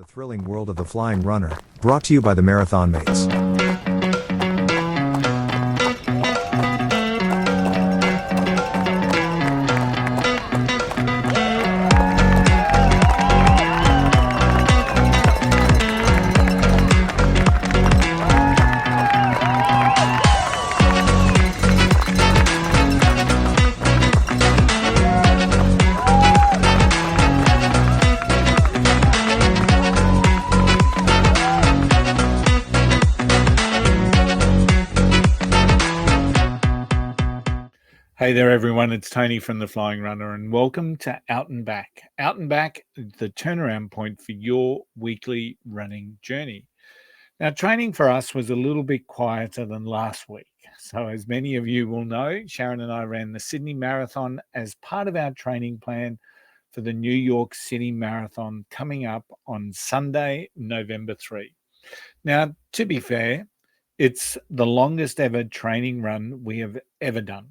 The thrilling world of the flying runner, brought to you by the Marathon Mates. Hey there, everyone. It's Tony from The Flying Runner, and welcome to Out and Back. Out and Back, the turnaround point for your weekly running journey. Now, training for us was a little bit quieter than last week. So, as many of you will know, Sharon and I ran the Sydney Marathon as part of our training plan for the New York City Marathon coming up on Sunday, November 3. Now, to be fair, it's the longest ever training run we have ever done,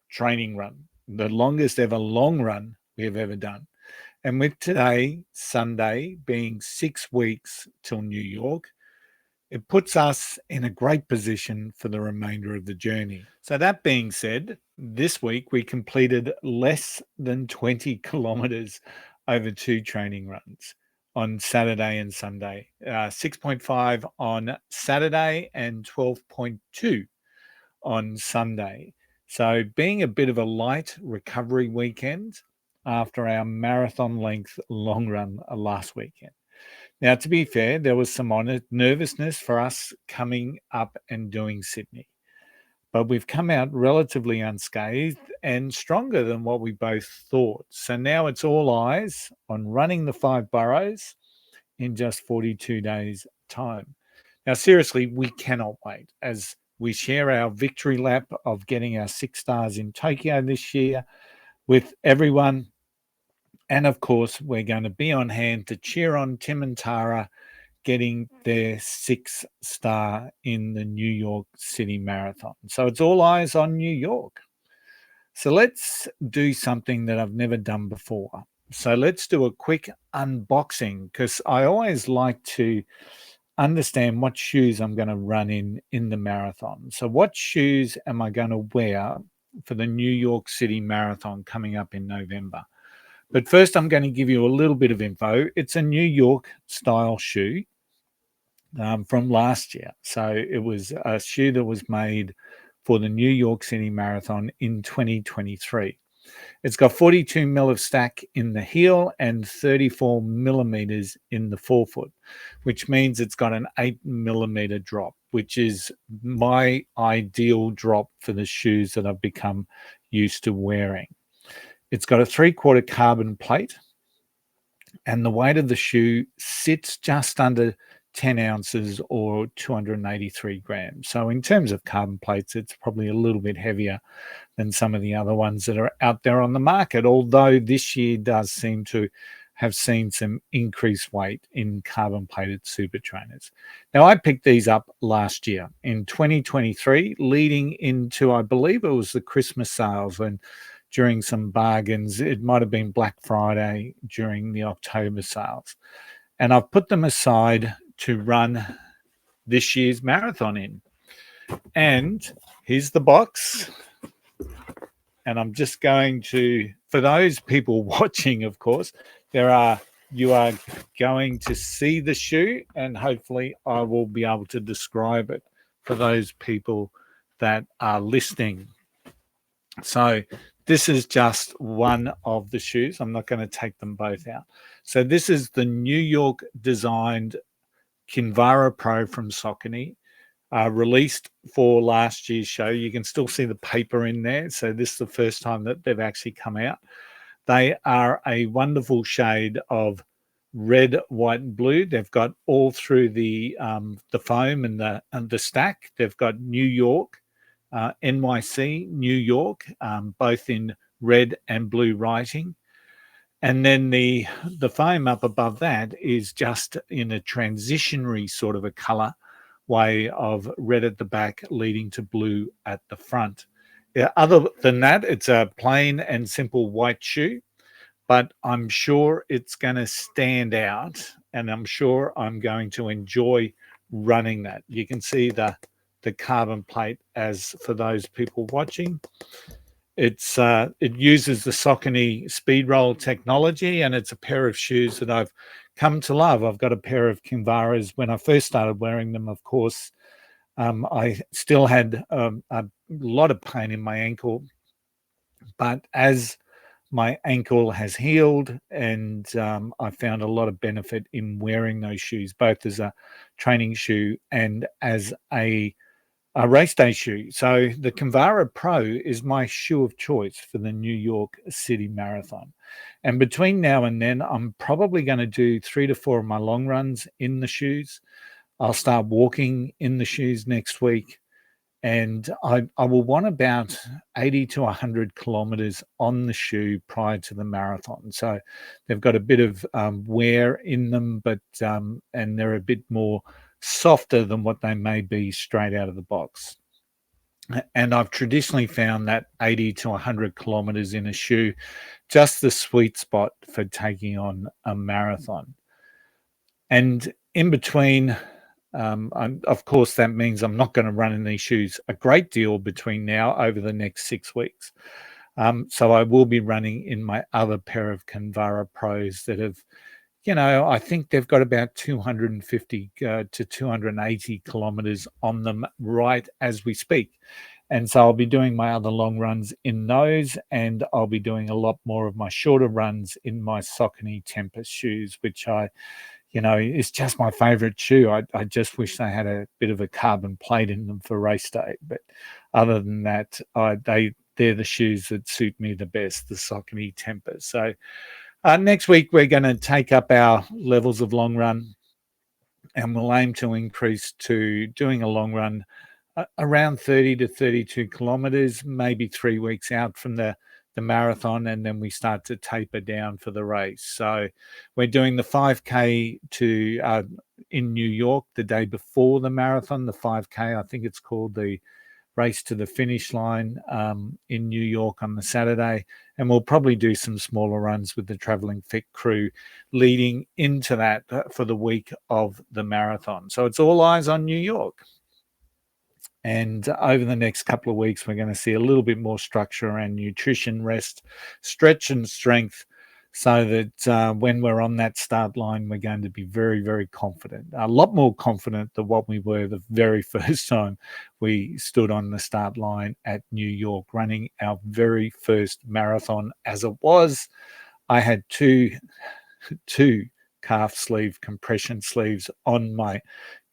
training run, the longest ever long run we have ever done. And with today, Sunday, being 6 weeks till New York, it puts us in a great position for the remainder of the journey. So that being said, this week we completed less than 20 kilometers over 2 training runs on Saturday and Sunday, 6.5 on Saturday and 12.2 on Sunday. So being a bit of a light recovery weekend after our marathon length long run last weekend. Now, to be fair, there was some nervousness for us coming up and doing Sydney, but we've come out relatively unscathed and stronger than what we both thought. So now it's all eyes on running the 5 boroughs in just 42 days' time. Now, seriously, we cannot wait as we share our victory lap of getting our 6 stars in Tokyo this year with everyone. And of course, we're going to be on hand to cheer on Tim and Tara getting their 6th star in the New York City Marathon. So it's all eyes on New York. So let's do something that I've never done before. So let's do a quick unboxing because I always like to understand what shoes I'm going to run in the marathon. So what shoes am I going to wear for the New York City Marathon coming up in November? But first, I'm going to give you a little bit of info. It's a New York style shoe from last year. So it was a shoe that was made for the New York City Marathon in 2023. It's got 42 mil of stack in the heel and 34 millimeters in the forefoot, which means it's got an 8 millimeter drop, which is my ideal drop for the shoes that I've become used to wearing. It's got a 3/4 carbon plate, and the weight of the shoe sits just under 10 ounces or 283 grams. So in terms of carbon plates, it's probably a little bit heavier than some of the other ones that are out there on the market, although this year does seem to have seen some increased weight in carbon plated super trainers. Now, I picked these up last year in 2023, leading into, I believe it was the Christmas sales, and during some bargains, it might have been Black Friday during the October sales. And I've put them aside to run this year's marathon in. And here's the box. And I'm just going to, for those people watching, of course, you are going to see the shoe, and hopefully I will be able to describe it for those people that are listening. So this is just one of the shoes. I'm not going to take them both out. So this is the New York designed Kinvara Pro from Saucony, released for last year's show. You can still see the paper in there. So this is the first time that they've actually come out. They are a wonderful shade of red, white, and blue. They've got all through the foam and the stack. They've got New York, NYC, New York, both in red and blue writing. And then the foam up above that is just in a transitionary sort of a color way of red at the back leading to blue at the front. Yeah, other than that, it's a plain and simple white shoe, but I'm sure it's going to stand out and I'm sure I'm going to enjoy running that. You can see the carbon plate, as for those people watching. It uses the Saucony speed roll technology, and it's a pair of shoes that I've come to love. I've got a pair of Kinvaras. When I first started wearing them, of course, I still had a lot of pain in my ankle, but as my ankle has healed, and I found a lot of benefit in wearing those shoes, both as a training shoe and as a race day shoe. So the Kinvara Pro is my shoe of choice for the New York City Marathon. And between now and then, I'm probably going to do 3 to 4 of my long runs in the shoes. I'll start walking in the shoes next week. And I will want about 80 to 100 kilometers on the shoe prior to the marathon. So they've got a bit of wear in them, but and they're a bit more softer than what they may be straight out of the box. And I've traditionally found that 80 to 100 kilometers in a shoe just the sweet spot for taking on a marathon. And in between, of course, that means I'm not going to run in these shoes a great deal between now over the next 6 weeks. So I will be running in my other pair of Kinvara Pros that have, I think they've got about 250 to 280 kilometers on them right as we speak. And so I'll be doing my other long runs in those, and I'll be doing a lot more of my shorter runs in my Saucony Tempest shoes, which it's just my favorite shoe. I just wish they had a bit of a carbon plate in them for race day. But other than that, they're the shoes that suit me the best, the Saucony Tempest. So next week, we're going to take up our levels of long run, and we'll aim to increase to doing a long run around 30 to 32 kilometers, maybe 3 weeks out from the marathon, and then we start to taper down for the race. So we're doing the 5K in New York the day before the marathon, the 5K, I think it's called, the race to the finish line in New York on the Saturday. And we'll probably do some smaller runs with the Traveling Fit crew leading into that for the week of the marathon. So it's all eyes on New York. And over the next couple of weeks, we're going to see a little bit more structure around nutrition, rest, stretch, and strength, so that when we're on that start line, we're going to be very, very confident, a lot more confident than what we were the very first time we stood on the start line at New York, running our very first marathon as it was. I had two calf sleeve compression sleeves on my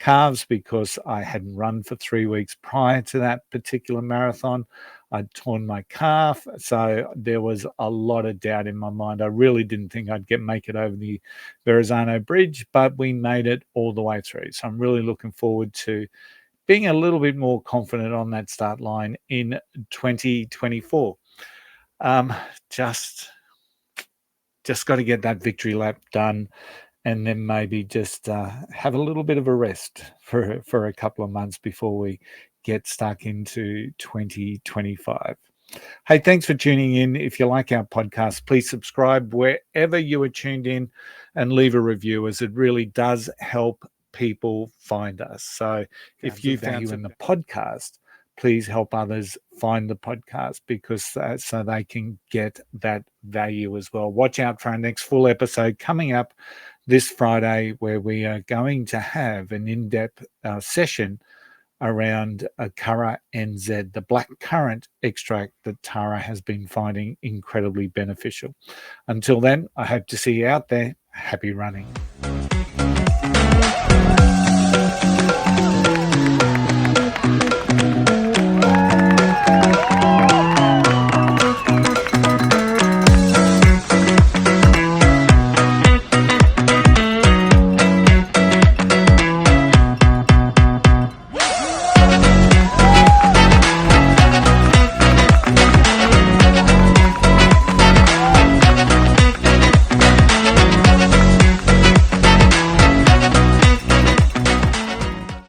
calves because I hadn't run for 3 weeks prior to that particular marathon. I'd torn my calf, so there was a lot of doubt in my mind. I really didn't think I'd make it over the Verrazano Bridge, but we made it all the way through. So I'm really looking forward to being a little bit more confident on that start line in 2024. Just got to get that victory lap done, and then maybe just have a little bit of a rest for a couple of months before we get stuck into 2025. Hey, thanks for tuning in. If you like our podcast, please subscribe wherever you are tuned in and leave a review, as it really does help people find us. So if you found value in the podcast, please help others find the podcast, because so they can get that value as well. Watch out for our next full episode coming up this Friday, where we are going to have an in-depth session around Curragh NZ, the black currant extract that Tara has been finding incredibly beneficial. Until then, I hope to see you out there. Happy running.